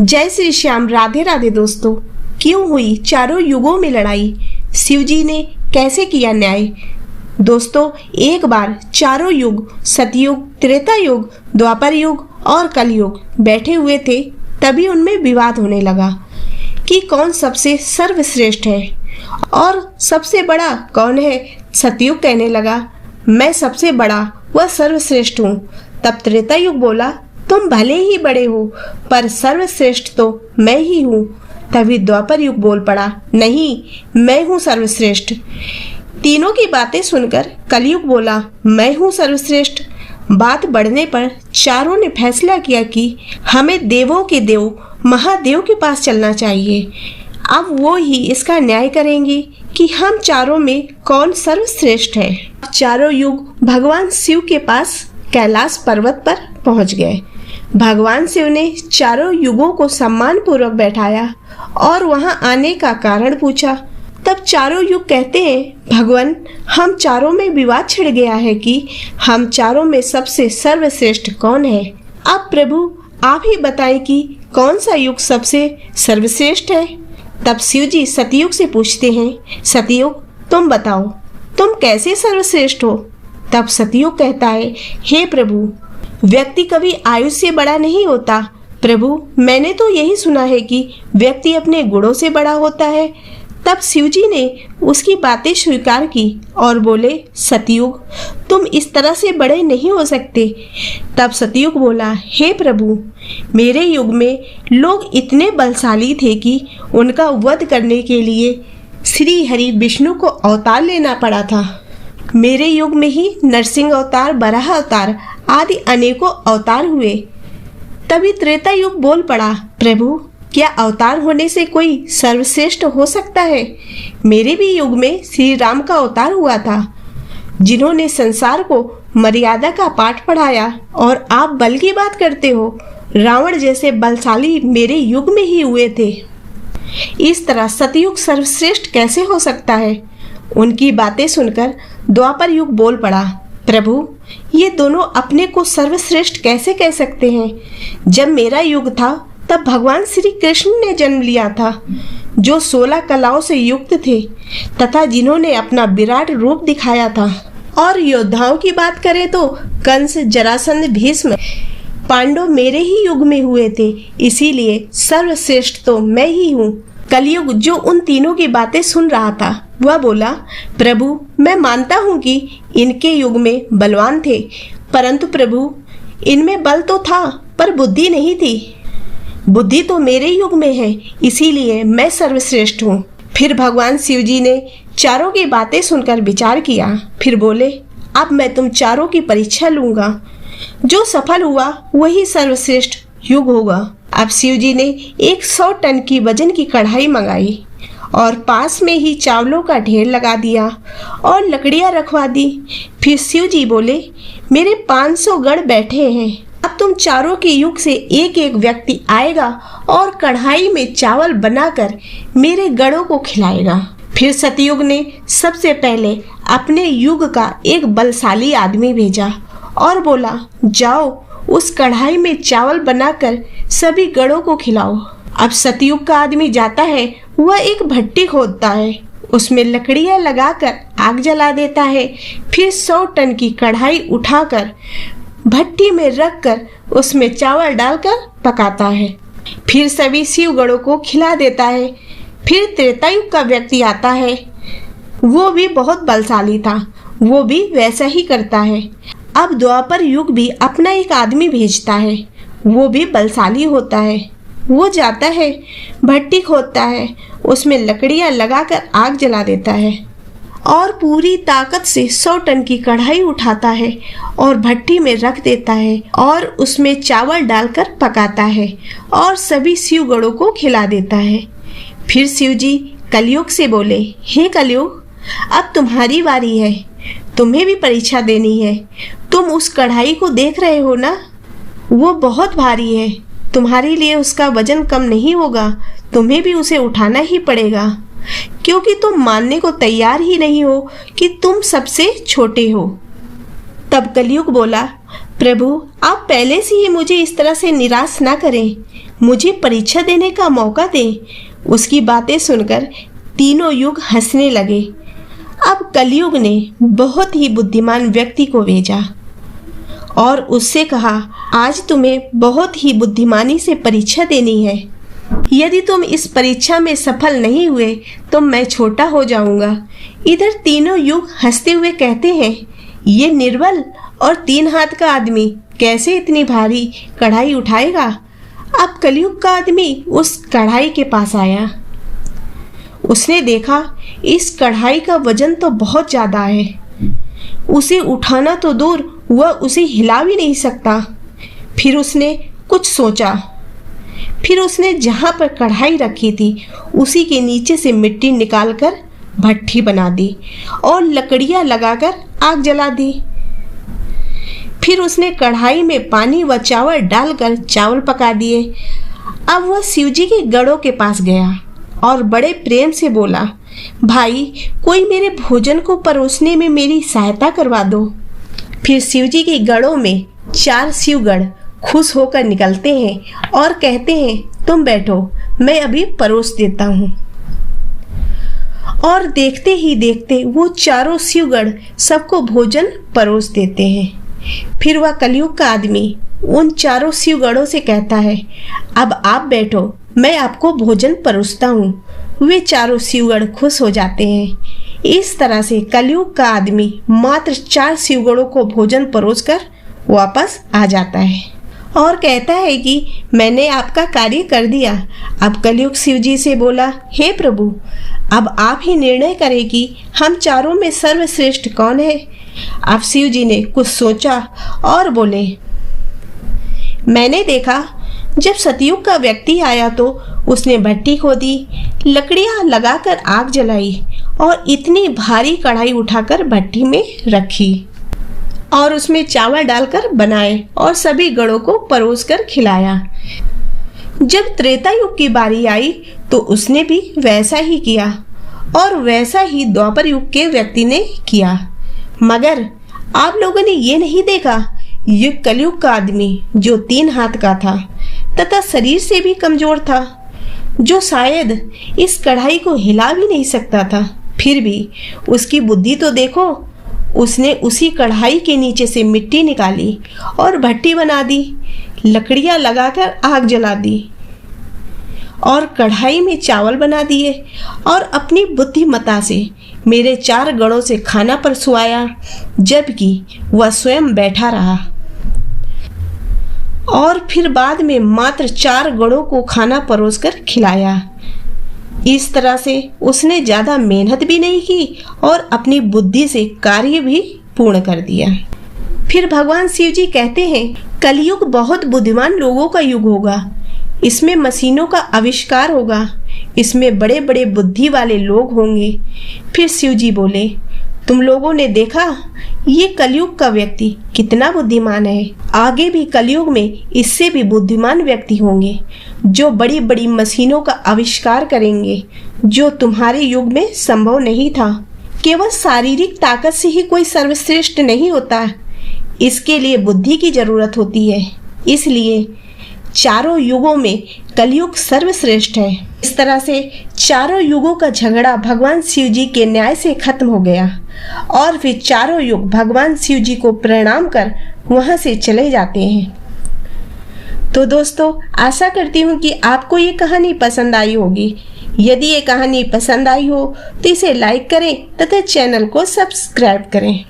जय श्री श्याम। राधे राधे दोस्तों। क्यों हुई चारों युगों में लड़ाई, शिव जी ने कैसे किया न्याय। दोस्तों, एक बार चारों युग सतयुग, त्रेता युग, द्वापर युग और कलयुग बैठे हुए थे। तभी उनमें विवाद होने लगा कि कौन सबसे सर्वश्रेष्ठ है और सबसे बड़ा कौन है। सतयुग कहने लगा, मैं सबसे बड़ा व सर्वश्रेष्ठ हूँ। तब त्रेता युग बोला, तुम भले ही बड़े हो पर सर्वश्रेष्ठ तो मैं ही हूँ। तभी द्वापर युग बोल पड़ा, नहीं, मैं हूँ सर्वश्रेष्ठ। तीनों की बातें सुनकर कलयुग बोला, मैं हूँ सर्वश्रेष्ठ। बात बढ़ने पर चारों ने फैसला किया कि हमें देवों के देव महादेव के पास चलना चाहिए। अब वो ही इसका न्याय करेंगे कि हम चारों में कौन सर्वश्रेष्ठ है। चारों युग भगवान शिव के पास कैलाश पर्वत पर पहुंच गए। भगवान शिव ने चारों युगों को सम्मान पूर्वक बैठाया और वहां आने का कारण पूछा। तब चारों युग कहते हैं, भगवान, हम चारों में विवाद छिड़ गया है कि हम चारों में सबसे सर्वश्रेष्ठ कौन है। अब प्रभु आप ही बताएं कि कौन सा युग सबसे सर्वश्रेष्ठ है। तब शिव जी सतयुग से पूछते हैं, सतयुग तुम बताओ, तुम कैसे सर्वश्रेष्ठ हो। तब सतयुग कहता है, हे प्रभु, व्यक्ति कभी आयु से बड़ा नहीं होता। प्रभु, मैंने तो यही सुना है कि व्यक्ति अपने गुणों से बड़ा होता है। तब शिव जी ने उसकी बातें स्वीकार की और बोले, सतयुग तुम इस तरह से बड़े नहीं हो सकते। तब सतयुग बोला, हे प्रभु, मेरे युग में लोग इतने बलशाली थे कि उनका वध करने के लिए श्री हरि विष्णु को अवतार लेना पड़ा था। मेरे युग में ही नरसिंह अवतार, बराह अवतार आदि अनेकों अवतार हुए। तभी त्रेता युग बोल पड़ा, प्रभु, क्या अवतार होने से कोई सर्वश्रेष्ठ हो सकता है। मेरे भी युग में श्री राम का अवतार हुआ था, जिन्होंने संसार को मर्यादा का पाठ पढ़ाया, और आप बल की बात करते हो। रावण जैसे बलशाली मेरे युग में ही हुए थे। इस तरह सतयुग सर्वश्रेष्ठ कैसे हो सकता है। उनकी बातें सुनकर द्वापर युग बोल पड़ा, प्रभु, ये दोनों अपने को सर्वश्रेष्ठ कैसे कह सकते हैं। जब मेरा युग था तब भगवान श्री कृष्ण ने जन्म लिया था, जो 16 कलाओं से युक्त थे तथा जिन्होंने अपना विराट रूप दिखाया था। और योद्धाओं की बात करें तो कंस, जरासंध, भीष्म, पांडव मेरे ही युग में हुए थे। इसीलिए सर्वश्रेष्ठ तो मैं ही हूँ। कलयुग जो उन तीनों की बातें सुन रहा था वह बोला, प्रभु, मैं मानता हूँ कि इनके युग में बलवान थे, परंतु प्रभु, इनमें बल तो था पर बुद्धि नहीं थी। बुद्धि तो मेरे युग में है, इसीलिए मैं सर्वश्रेष्ठ हूँ। फिर भगवान शिव जी ने चारों की बातें सुनकर विचार किया। फिर बोले, अब मैं तुम चारों की परीक्षा लूंगा, जो सफल हुआ वही सर्वश्रेष्ठ युग होगा। अब शिव जी ने 100 टन की वजन की कढ़ाई मंगाई और पास में ही चावलों का ढेर लगा दिया और लकड़ियां रखवा दी। फिर शिव जी बोले, मेरे 500 गण बैठे हैं। अब तुम चारों के युग से एक एक व्यक्ति आएगा और कढ़ाई में चावल बनाकर मेरे गणों को खिलाएगा। फिर सतयुग ने सबसे पहले अपने युग का एक बलशाली आदमी भेजा और बोला, जाओ उस कढ़ाई में चावल बनाकर सभी गणों को खिलाओ। अब सतयुग का आदमी जाता है, वह एक भट्टी खोदता है, उसमें लकड़ियां लगाकर आग जला देता है। फिर 100 टन की कढ़ाई उठाकर भट्टी में रखकर उसमें चावल डालकर पकाता है। फिर सभी शिव गणों को खिला देता है। फिर त्रेता युग का व्यक्ति आता है, वो भी बहुत बलशाली था, वो भी वैसा ही करता है। अब द्वापर युग भी अपना एक आदमी भेजता है, वो भी बलशाली होता है। वो जाता है, भट्टी खोदता है, उसमें लकड़ियां लगाकर आग जला देता है और पूरी ताकत से 100 टन की कढ़ाई उठाता है और भट्टी में रख देता है और उसमें चावल डालकर पकाता है और सभी शिव गणों को खिला देता है। फिर शिव जी कलयुग से बोले, हे कलयुग, अब तुम्हारी बारी है, तुम्हें भी परीक्षा देनी है। तुम उस कढ़ाई को देख रहे हो ना, वो बहुत भारी है, तुम्हारे लिए उसका वजन कम नहीं होगा, तुम्हें भी उसे उठाना ही पड़ेगा, क्योंकि तुम मानने को तैयार ही नहीं हो कि तुम सबसे छोटे हो। तब कलयुग बोला, प्रभु, आप पहले से ही मुझे इस तरह से निराश ना करें। मुझे परीक्षा देने का मौका दे। उसकी बातें सुनकर तीनों युग हंसने लगे। अब कलयुग ने बहुत ही बुद्धिमान व्यक्ति को भेजा और उससे कहा, आज तुम्हें बहुत ही बुद्धिमानी से परीक्षा देनी है। यदि तुम इस परीक्षा में सफल नहीं हुए तो मैं छोटा हो जाऊंगा। इधर तीनों युग हंसते हुए कहते हैं, ये निर्बल और 3 हाथ का आदमी कैसे इतनी भारी कढ़ाई उठाएगा। अब कलयुग का आदमी उस कढ़ाई के पास आया। उसने देखा इस कढ़ाई का वजन तो बहुत ज्यादा है, उसे उठाना तो दूर, वह उसे हिला भी नहीं सकता। फिर उसने कुछ सोचा। फिर उसने जहां पर कढ़ाई रखी थी उसी के नीचे से मिट्टी निकालकर भट्ठी बना दी और लकड़ियां लगाकर आग जला दी। फिर उसने कढ़ाई में पानी व चावल डालकर चावल पका दिए। अब वह शिवजी के गड़ों के पास गया और बड़े प्रेम से बोला, भाई कोई मेरे भोजन को परोसने में मेरी सहायता करवा दो। फिर शिवजी के गड़ों में 4 शिवगढ़ खुश होकर निकलते हैं और कहते हैं, तुम बैठो, मैं अभी परोस देता हूँ। और देखते ही देखते वो चारों शिवगढ़ सबको भोजन परोस देते हैं। फिर वह कलयुग का आदमी उन चारों शिवगढ़ों से कहता है, अब आप बैठो, मैं आपको भोजन परोसता हूँ। वे चारों शिवगढ़ खुश हो जाते हैं। इस तरह से कलयुग का आदमी मात्र 4 शिवगढ़ों को भोजन परोसकर वापस आ जाता है और कहता है कि मैंने आपका कार्य कर दिया। अब कलयुग शिवजी से बोला, हे प्रभु, अब आप ही निर्णय करें कि हम चारों में सर्वश्रेष्ठ कौन है। अब शिवजी ने कुछ सोचा और बोले, मैंने देखा जब सतयुग का व्यक्ति आया तो उसने भट्टी खोदी, लकड़ियां लगाकर आग जलाई और इतनी भारी कढ़ाई उठाकर भट्टी में रखी और उसमें चावल डालकर बनाए और सभी गणों को परोसकर खिलाया। जब त्रेता युग की बारी आई तो उसने भी वैसा ही किया और वैसा ही द्वापर युग के व्यक्ति ने किया। मगर आप लोगों ने ये नहीं देखा, ये कलयुग का आदमी जो 3 हाथ का था तथा शरीर से भी कमजोर था, जो शायद इस कढ़ाई को हिला भी नहीं सकता था, फिर भी उसकी बुद्धि तो देखो। उसने उसी कढ़ाई के नीचे से मिट्टी निकाली और भट्टी बना दी, लकड़ियां लगाकर आग जला दी और कढ़ाई में चावल बना दिए और अपनी बुद्धिमता से मेरे 4 गणों से खाना परसवाया, जबकि वह स्वयं बैठा रहा और फिर बाद में मात्र 4 गणों को खाना परोसकर खिलाया। इस तरह से उसने ज्यादा मेहनत भी नहीं की और अपनी बुद्धि से कार्य भी पूर्ण कर दिया। फिर भगवान शिव जी कहते हैं, कलयुग बहुत बुद्धिमान लोगों का युग होगा। इसमें मशीनों का आविष्कार होगा, इसमें बड़े बड़े बुद्धि वाले लोग होंगे। फिर शिव जी बोले, तुम लोगों ने देखा ये कलयुग का व्यक्ति कितना बुद्धिमान है। आगे भी कलयुग में इससे भी बुद्धिमान व्यक्ति होंगे जो बड़ी बड़ी मशीनों का आविष्कार करेंगे, जो तुम्हारे युग में संभव नहीं था। केवल शारीरिक ताकत से ही कोई सर्वश्रेष्ठ नहीं होता, इसके लिए बुद्धि की जरूरत होती है। इसलिए चारों युगों में कलयुग सर्वश्रेष्ठ है। इस तरह से चारों युगों का झगड़ा भगवान शिव जी के न्याय से खत्म हो गया और फिर चारों युग भगवान शिव जी को प्रणाम कर वहां से चले जाते हैं। तो दोस्तों, आशा करती हूँ कि आपको ये कहानी पसंद आई होगी। यदि ये कहानी पसंद आई हो तो इसे लाइक करें तथा चैनल को सब्सक्राइब करें।